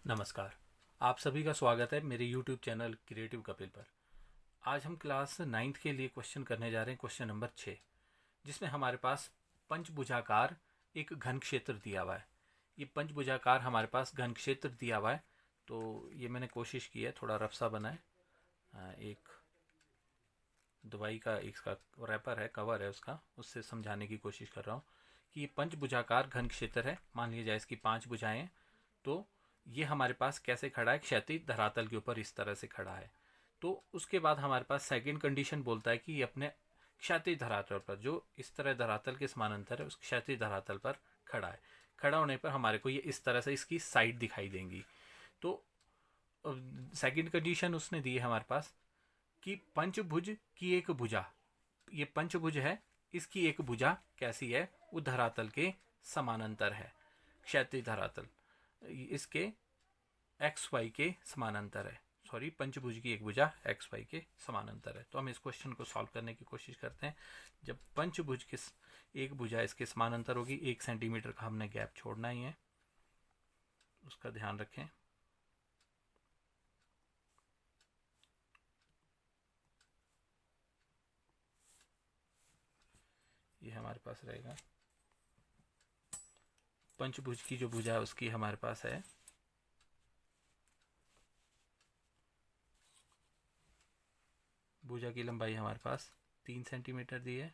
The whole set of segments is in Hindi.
नमस्कार। आप सभी का स्वागत है मेरे YouTube चैनल क्रिएटिव कपिल पर। आज हम क्लास 9th के लिए क्वेश्चन करने जा रहे हैं, क्वेश्चन नंबर 6, जिसमें हमारे पास पंचभुजाकार एक घन क्षेत्र दिया हुआ है। ये पंचभुजाकार हमारे पास घन क्षेत्र दिया हुआ है, तो ये मैंने कोशिश की है थोड़ा रफ सा बनाए। एक दवाई का इसका रैपर है, कवर है उसका, उससे समझाने की कोशिश कर रहा हूँ कि ये पंचभुजाकार घन क्षेत्र है। मान लीजिए इसकी 5 भुजाएं हैं, तो ये हमारे पास कैसे खड़ा है, क्षैतिज धरातल के ऊपर इस तरह से खड़ा है। तो उसके बाद हमारे पास सेकंड कंडीशन बोलता है कि ये अपने क्षैतिज धरातल पर, जो इस तरह धरातल के समानांतर है, उस क्षैतिज धरातल पर खड़ा है। खड़ा होने पर हमारे को ये इस तरह से इसकी साइड दिखाई देंगी। तो सेकंड कंडीशन उसने दी है हमारे पास कि पंचभुज की एक भुजा, ये पंचभुज है, इसकी एक भुजा कैसी है, वो धरातल के समानांतर है, क्षैतिज धरातल इसके एक्स वाई के समानांतर है। सॉरी, पंचभुज की एक भुजा एक्स वाई के समानांतर है। तो हम इस क्वेश्चन को सॉल्व करने की कोशिश करते हैं। जब पंचभुज के एक भुजा इसके समानांतर होगी, 1 सेंटीमीटर का हमने गैप छोड़ना ही है, उसका ध्यान रखें। ये हमारे पास रहेगा पंचभुज की जो भुजा है उसकी हमारे पास है भुजा की लंबाई हमारे पास 3 सेंटीमीटर दी है।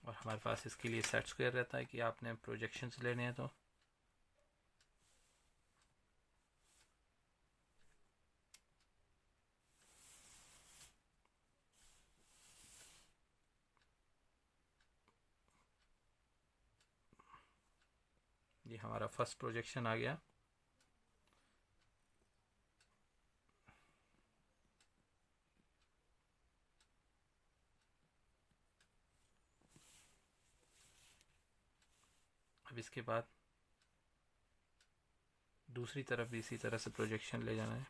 और हमारे पास इसके लिए सेट स्क्वायर रहता है कि आपने प्रोजेक्शंस लेने हैं तो ये हमारा फर्स्ट प्रोजेक्शन आ गया। अब इसके बाद दूसरी तरफ भी इसी तरह से प्रोजेक्शन ले जाना है।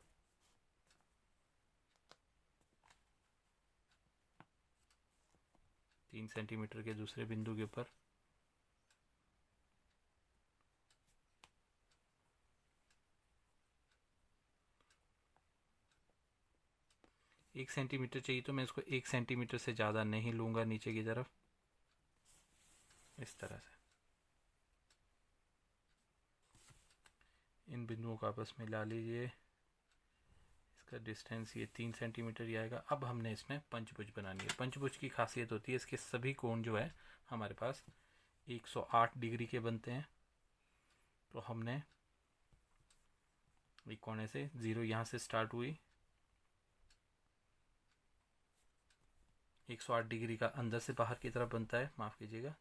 तीन सेंटीमीटर के दूसरे बिंदु के ऊपर एक सेंटीमीटर चाहिए, तो मैं इसको 1 सेंटीमीटर से ज़्यादा नहीं लूँगा नीचे की तरफ, इस तरह से इन बिंदुओं को आपस में मिला लीजिए। इसका डिस्टेंस ये 3 सेंटीमीटर ही आएगा। अब हमने इसमें पंचभुज बनानी है। पंचभुज की खासियत होती है इसके सभी कोण जो है हमारे पास 108 डिग्री के बनते हैं। तो हमने एक कोने से 0 यहाँ से स्टार्ट हुई, 108 डिग्री का अंदर से बाहर की तरफ बनता है, माफ़ कीजिएगा,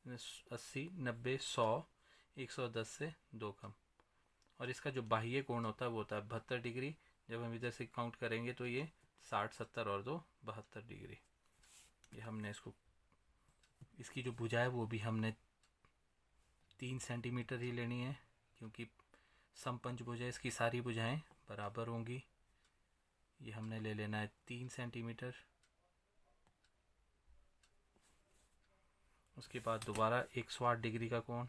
80, 90, 100, 110 से 2 कम। और इसका जो बाह्य कोण होता है वो होता है 72 डिग्री। जब हम इधर से काउंट करेंगे तो ये 60, 70 और 2 72 डिग्री। ये हमने इसको, इसकी जो भुजा है वो भी हमने 3 सेंटीमीटर ही लेनी है, क्योंकि समपंच भुजा, इसकी सारी भुजाएं बराबर होंगी। ये हमने ले लेना है 3 सेंटीमीटर। उसके बाद दोबारा 108 डिग्री का कोण,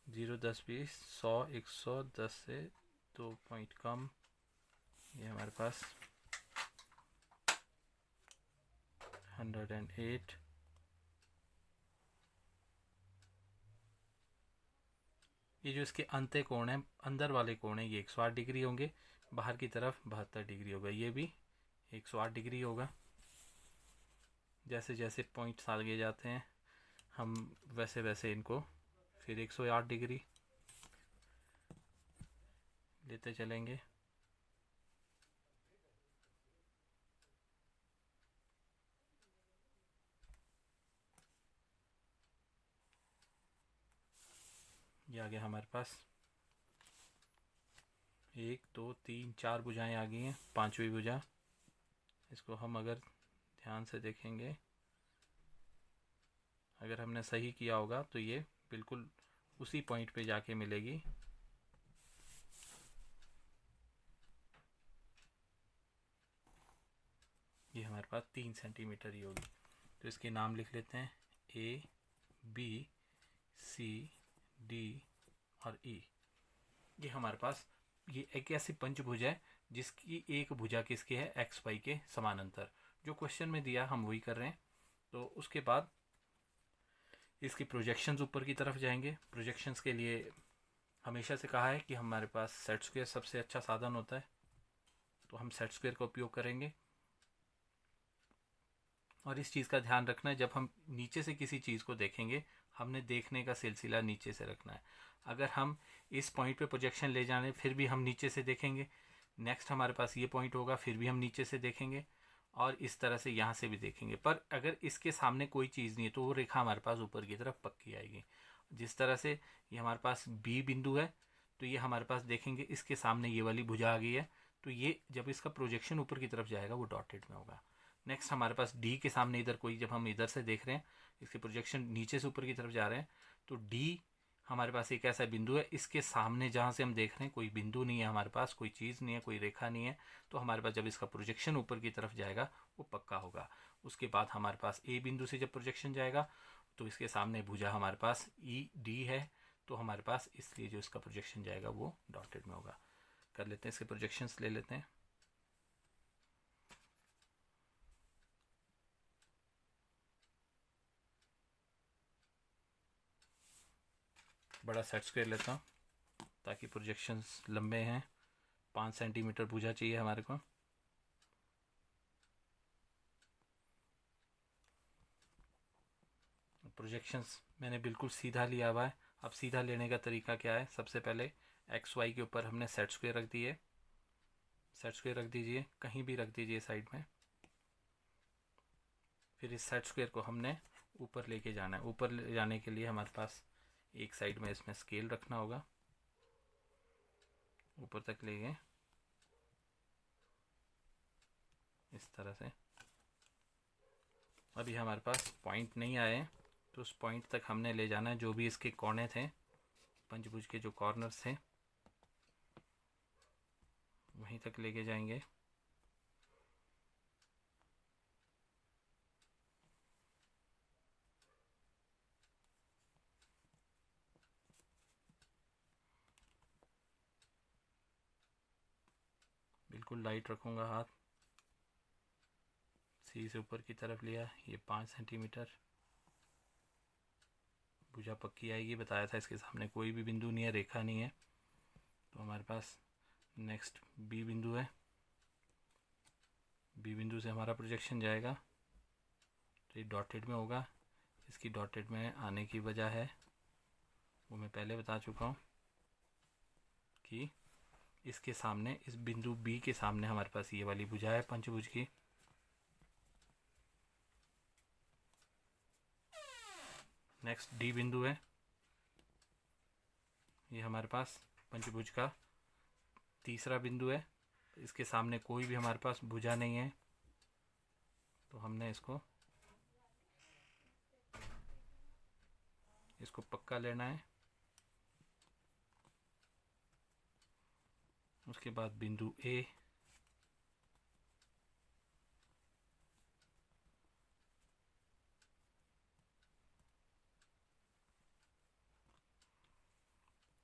जीरो, 10, 20, 100, 110 से 2 पॉइंट कम। ये हमारे पास 108। ये जो इसके अंत्य कोण है, अंदर वाले कोण है, ये 108 डिग्री होंगे, बाहर की तरफ 72 डिग्री होगा, ये भी 108 डिग्री होगा। जैसे जैसे पॉइंट्स आगे जाते हैं हम वैसे वैसे इनको फिर 108 डिग्री लेते चलेंगे। ये आ गया हमारे पास 1, 2, 3, 4 भुजाएं आ गई हैं। पांचवी भुजा, इसको हम अगर ध्यान से देखेंगे, अगर हमने सही किया होगा तो ये बिल्कुल उसी पॉइंट पे जाके मिलेगी। पास 3 सेंटीमीटर ही होगी। तो इसके नाम लिख लेते हैं A, B, C, D और E। ये हमारे पास ये एक ऐसी पंचभुज है जिसकी एक भुजा किसकी है, एक्स वाई के समानांतर। जो क्वेश्चन में दिया हम वही कर रहे हैं। तो उसके बाद इसकी प्रोजेक्शंस ऊपर की तरफ जाएंगे। प्रोजेक्शंस के लिए हमेशा से कहा है कि हमारे पास सेट स्क्वायर सबसे अच्छा साधन होता है, तो हम सेट स्क्वायर का उपयोग करेंगे। और इस चीज़ का ध्यान रखना है, जब हम नीचे से किसी चीज़ को देखेंगे हमने देखने का सिलसिला नीचे से रखना है। अगर हम इस पॉइंट पे प्रोजेक्शन ले जाने फिर भी हम नीचे से देखेंगे, नेक्स्ट हमारे पास ये पॉइंट होगा फिर भी हम नीचे से देखेंगे, और इस तरह से यहाँ से भी देखेंगे। पर अगर इसके सामने कोई चीज़ नहीं है तो वो रेखा हमारे पास ऊपर की तरफ पक्की आएगी। जिस तरह से ये हमारे पास बी बिंदु है, तो ये हमारे पास देखेंगे इसके सामने ये वाली भुजा आ गई है, तो ये जब इसका प्रोजेक्शन ऊपर की तरफ जाएगा वो डॉटेड में होगा। नेक्स्ट हमारे पास डी के सामने इधर कोई, जब हम इधर से देख रहे हैं इसके प्रोजेक्शन नीचे से ऊपर की तरफ जा रहे हैं, तो डी हमारे पास एक ऐसा बिंदु है, इसके सामने जहाँ से हम देख रहे हैं कोई बिंदु नहीं है, हमारे पास कोई चीज़ नहीं है, कोई रेखा नहीं है, तो हमारे पास जब इसका प्रोजेक्शन ऊपर की तरफ जाएगा वो पक्का होगा। उसके बाद हमारे पास ए बिंदु से जब प्रोजेक्शन जाएगा तो इसके सामने भुजा हमारे पास ई डी है, तो हमारे पास इसलिए जो इसका प्रोजेक्शन जाएगा वो डॉटेड में होगा। कर लेते हैं इसके प्रोजेक्शंस ले लेते हैं। बड़ा सेट स्क्वायर लेता हूँ ताकि प्रोजेक्शंस लंबे हैं। 5 सेंटीमीटर भुजा चाहिए हमारे को। प्रोजेक्शंस मैंने बिल्कुल सीधा लिया हुआ है। अब सीधा लेने का तरीका क्या है, सबसे पहले एक्स वाई के ऊपर हमने सेट स्क्वायर रख दिए। सेट स्क्वायर रख दीजिए, कहीं भी रख दीजिए साइड में। फिर इस सेट स्क्वायर को हमने ऊपर लेके जाना है। ऊपर ले जाने के लिए हमारे पास एक साइड में इसमें स्केल रखना होगा, ऊपर तक ले गए इस तरह से। अभी हमारे पास पॉइंट नहीं आए तो उस पॉइंट तक हमने ले जाना है। जो भी इसके कोने थे, पंचभुज के जो कॉर्नर्स थे, वहीं तक लेके जाएंगे। बिल्कुल लाइट रखूँगा हाथ। सी से ऊपर की तरफ लिया, ये 5 सेंटीमीटर। भुजा पक्की आएगी, बताया था इसके सामने कोई भी बिंदु नहीं है, रेखा नहीं है। तो हमारे पास नेक्स्ट बी बिंदु है। बी बिंदु से हमारा प्रोजेक्शन जाएगा तो ये डॉटेड में होगा। इसकी डॉटेड में आने की वजह है वो मैं पहले बता चुका हूँ कि इसके सामने, इस बिंदु बी के सामने हमारे पास ये वाली भुजा है पंचभुज की। नेक्स्ट डी बिंदु है, ये हमारे पास पंचभुज का तीसरा बिंदु है। इसके सामने कोई भी हमारे पास भुजा नहीं है, तो हमने इसको पक्का लेना है। उसके बाद बिंदु ए,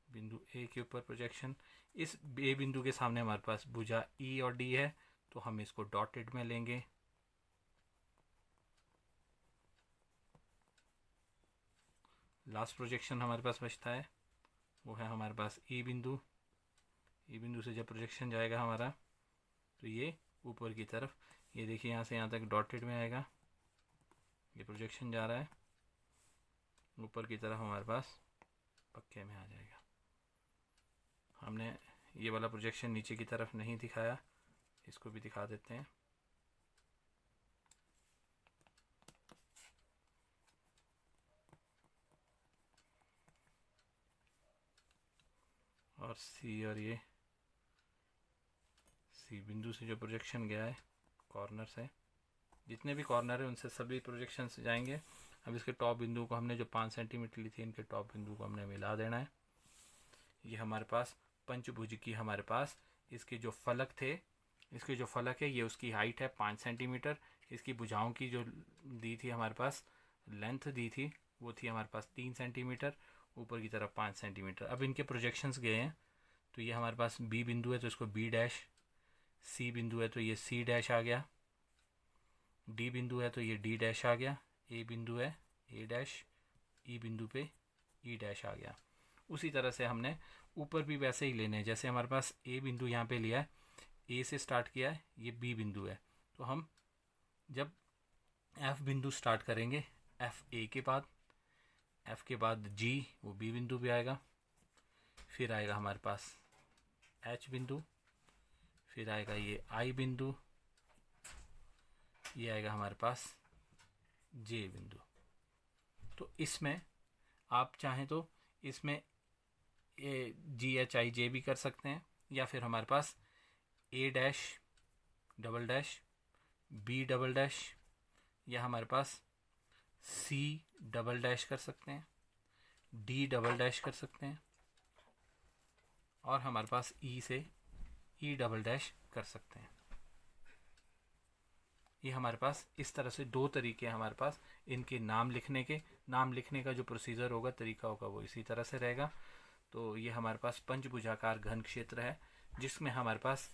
बिंदु ए के ऊपर प्रोजेक्शन। इस ए बिंदु के सामने हमारे पास भुजा ई और डी है, तो हम इसको डॉटेड में लेंगे। लास्ट प्रोजेक्शन हमारे पास बचता है वो है हमारे पास ई बिंदु। ई बिंदु से जब प्रोजेक्शन जाएगा हमारा तो ये ऊपर की तरफ, ये देखिए यहाँ से यहाँ तक डॉटेड में आएगा। ये प्रोजेक्शन जा रहा है ऊपर की तरफ, हमारे पास पक्के में आ जाएगा। हमने ये वाला प्रोजेक्शन नीचे की तरफ नहीं दिखाया, इसको भी दिखा देते हैं। और सी, और ये सी बिंदु से जो प्रोजेक्शन गया है कॉर्नर से, जितने भी कॉर्नर है उनसे सभी प्रोजेक्शन से जाएंगे। अब इसके टॉप बिंदु को हमने जो 5 सेंटीमीटर ली थी, इनके टॉप बिंदु को हमने मिला देना है। ये हमारे पास पंचभुज की, हमारे पास इसके जो फलक थे, इसके जो फलक है ये उसकी हाइट है 5 सेंटीमीटर। इसकी भुजाओं की जो दी थी हमारे पास, लेंथ दी थी वो थी हमारे पास 3 सेंटीमीटर, ऊपर की तरफ 5 सेंटीमीटर। अब इनके प्रोजेक्शंस गए हैं, तो ये हमारे पास बी बिंदु है तो इसको बी डैश, सी बिंदु है तो ये सी डैश आ गया, डी बिंदु है तो ये डी डैश आ गया, ए बिंदु है ए डैश, ई बिंदु पे ई डैश आ गया। उसी तरह से हमने ऊपर भी वैसे ही लेने हैं, जैसे हमारे पास ए बिंदु यहाँ पे लिया है, ए से स्टार्ट किया है, ये बी बिंदु है, तो हम जब एफ बिंदु स्टार्ट करेंगे, एफ ए के बाद, एफ के बाद जी, वो बी बिंदु भी आएगा, फिर आएगा हमारे पास एच बिंदु, फिर आएगा ये आई बिंदु, ये आएगा हमारे पास जे बिंदु। तो इसमें आप चाहें तो इसमें ए जी एच आई जे भी कर सकते हैं, या फिर हमारे पास A dash double dash, B double dash, या हमारे पास सी डबल डैश कर सकते हैं, डी डबल डैश कर सकते हैं, और हमारे पास ई से ई डबल डैश कर सकते हैं। ये हमारे पास इस तरह से दो तरीके हैं हमारे पास इनके नाम लिखने के। नाम लिखने का जो प्रोसीजर होगा, तरीका होगा, वो इसी तरह से रहेगा। तो ये हमारे पास पंचभुजाकार घन क्षेत्र है, जिसमें हमारे पास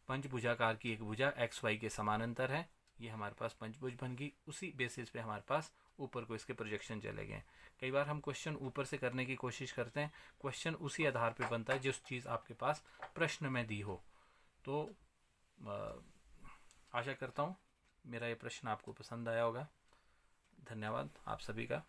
पंचभुजाकार की एक भुजा एक्स वाई के समानांतर है। ये हमारे पास पंचभुज बन गई। उसी बेसिस पे हमारे पास ऊपर को इसके प्रोजेक्शन चले गए। कई बार हम क्वेश्चन ऊपर से करने की कोशिश करते हैं, क्वेश्चन उसी आधार पे बनता है जिस चीज़ आपके पास प्रश्न में दी हो। तो आशा करता हूँ मेरा ये प्रश्न आपको पसंद आया होगा। धन्यवाद आप सभी का।